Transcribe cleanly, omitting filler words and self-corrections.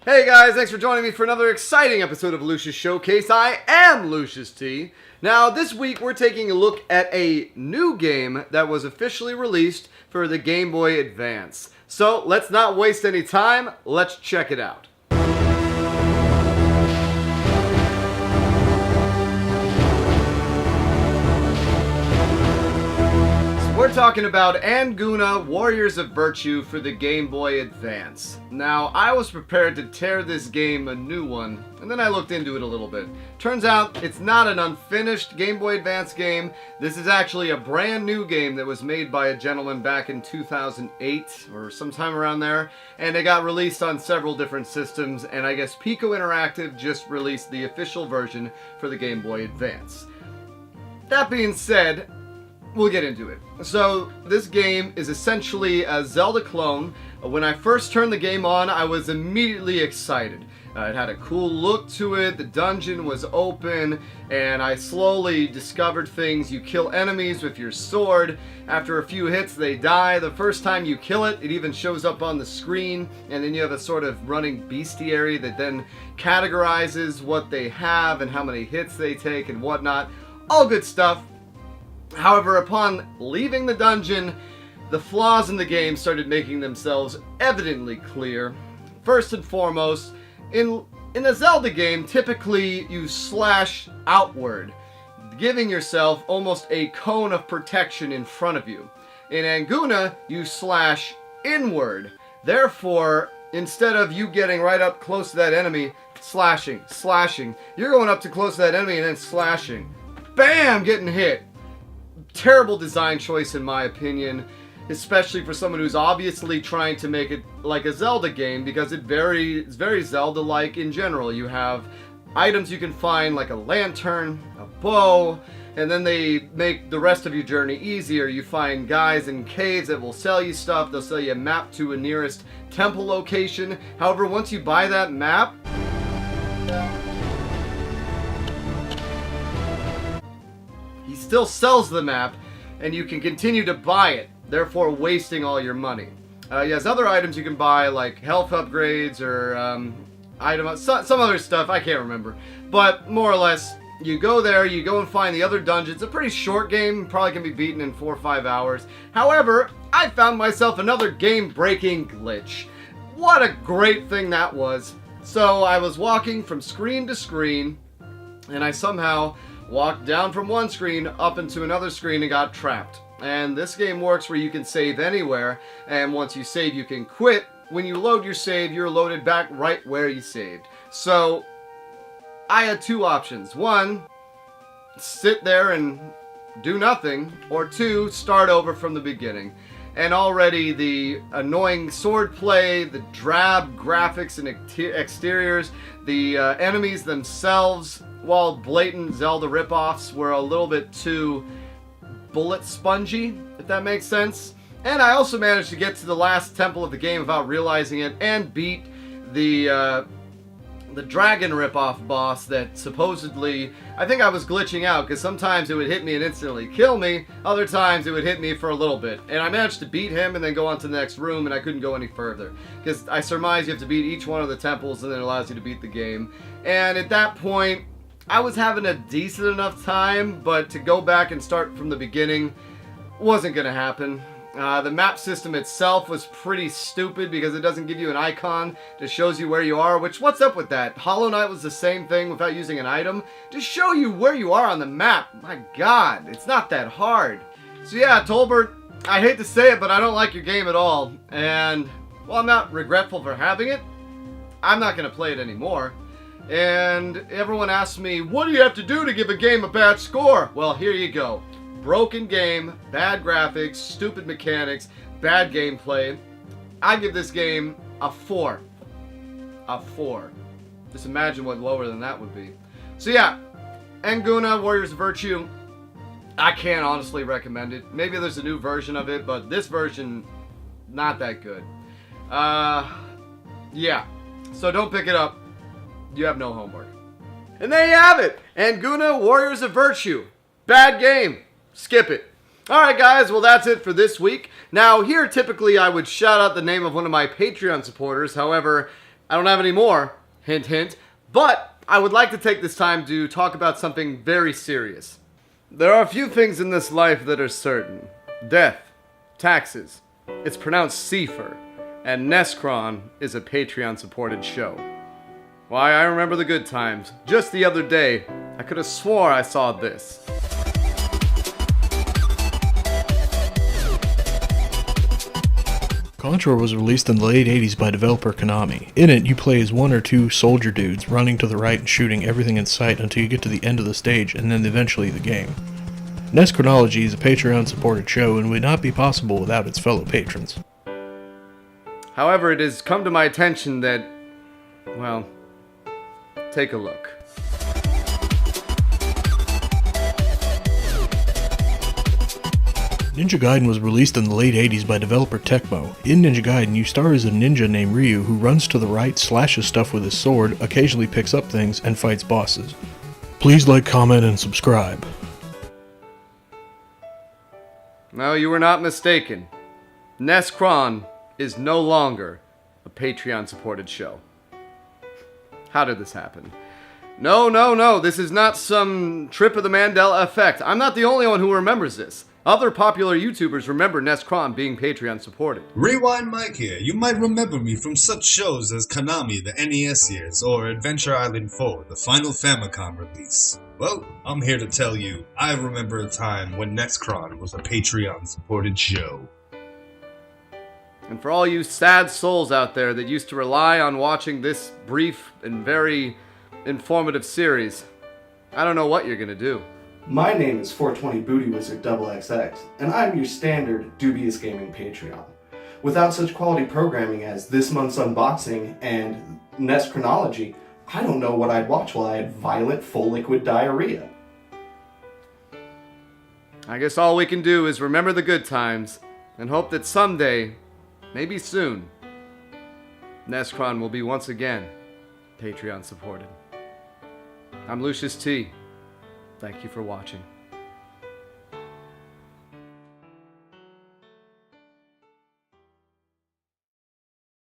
Hey guys, thanks for joining me for another exciting episode of Lucious Showcase. I am Lucious T. Now, this week we're taking a look at a new game that was officially released for the Game Boy Advance. So, let's not waste any time, let's check it out. We're talking about Anguna Warriors of Virtue for the Game Boy Advance. Now, I was prepared to tear this game a new one, and then I looked into it a little bit. Turns out, it's not an unfinished Game Boy Advance game. This is actually a brand new game that was made by a gentleman back in 2008, or sometime around there, and it got released on several different systems, and I guess Pico Interactive just released the official version for the Game Boy Advance. That being said, we'll get into it. So, this game is essentially a Zelda clone. When I first turned the game on, I was immediately excited. It had a cool look to it, the dungeon was open, and I slowly discovered things. You kill enemies with your sword. After a few hits, they die. The first time you kill it, it even shows up on the screen, and then you have a sort of running bestiary that then categorizes what they have and how many hits they take and whatnot. All good stuff. However, upon leaving the dungeon, the flaws in the game started making themselves evidently clear. First and foremost, in a Zelda game, typically you slash outward, giving yourself almost a cone of protection in front of you. In Anguna, you slash inward. Therefore, instead of you getting right up close to that enemy, slashing, you're going up to close to that enemy and then slashing. Bam! Getting hit. Terrible design choice in my opinion, especially for someone who's obviously trying to make it like a Zelda game, because it's very Zelda-like in general. You have items you can find like a lantern, a bow, and then they make the rest of your journey easier. You find guys in caves that will sell you stuff. They'll sell you a map to a nearest temple location. However, once you buy that map, he still sells the map, and you can continue to buy it, therefore wasting all your money. He has other items you can buy, like health upgrades or some other stuff, I can't remember. But more or less, you go there, you go and find the other dungeons. It's a pretty short game, probably can be beaten in 4 or 5 hours. However, I found myself another game-breaking glitch. What a great thing that was. So I was walking from screen to screen, and I somehow walked down from one screen up into another screen and got trapped. And this game works where you can save anywhere, and once you save you can quit. When you load your save, you're loaded back right where you saved. So I had two options. One, sit there and do nothing, or two, start over from the beginning. And already the annoying swordplay, the drab graphics and exteriors, the enemies themselves, while blatant Zelda ripoffs, were a little bit too bullet spongy, if that makes sense. And I also managed to get to the last temple of the game without realizing it, and beat the dragon ripoff boss that supposedly, I think I was glitching out, because sometimes it would hit me and instantly kill me, other times it would hit me for a little bit. And I managed to beat him and then go on to the next room, and I couldn't go any further, because I surmise you have to beat each one of the temples and then it allows you to beat the game. And at that point, I was having a decent enough time, but to go back and start from the beginning wasn't going to happen. The map system itself was pretty stupid because it doesn't give you an icon that shows you where you are, which, what's up with that? Hollow Knight was the same thing without using an item. Just show you where you are on the map. My god, it's not that hard. So yeah, Tolbert, I hate to say it, but I don't like your game at all. And while I'm not regretful for having it, I'm not going to play it anymore. And everyone asks me, what do you have to do to give a game a bad score? Well, here you go. Broken game, bad graphics, stupid mechanics, bad gameplay. I give this game a 4. A 4. Just imagine what lower than that would be. So yeah, Anguna Warriors of Virtue, I can't honestly recommend it. Maybe there's a new version of it, but this version, not that good. Yeah, so don't pick it up. You have no homework. And there you have it! Anguna Warriors of Virtue. Bad game. Skip it. Alright guys, well that's it for this week. Now here typically I would shout out the name of one of my Patreon supporters. However, I don't have any more, hint hint, but I would like to take this time to talk about something very serious. There are a few things in this life that are certain. Death, taxes, it's pronounced Cipher, and NESChron is a Patreon-supported show. Why, I remember the good times. Just the other day, I could have swore I saw this. Contra was released in the late 80s by developer Konami. In it, you play as one or two soldier dudes running to the right and shooting everything in sight until you get to the end of the stage and then eventually the game. NESChronology is a Patreon-supported show and would not be possible without its fellow patrons. However, it has come to my attention that, well, take a look. Ninja Gaiden was released in the late 80s by developer Tecmo. In Ninja Gaiden, you star as a ninja named Ryu who runs to the right, slashes stuff with his sword, occasionally picks up things, and fights bosses. Please like, comment, and subscribe. No, you were not mistaken. NESChron is no longer a Patreon-supported show. How did this happen? No, this is not some trip of the Mandela effect. I'm not the only one who remembers this. Other popular YouTubers remember NESChron being Patreon-supported. Rewind Mike here. You might remember me from such shows as Konami, the NES years, or Adventure Island 4, the final Famicom release. Well, I'm here to tell you, I remember a time when NESChron was a Patreon-supported show. And for all you sad souls out there that used to rely on watching this brief and very informative series, I don't know what you're gonna do. My name is 420 Booty Wizard XXX, and I'm your standard DubiousGaming Patreon. Without such quality programming as this month's unboxing and NESChronology, I don't know what I'd watch while I had violent full liquid diarrhea. I guess all we can do is remember the good times and hope that someday, maybe soon, NESChron will be once again Patreon supported. I'm Lucious T. Thank you for watching.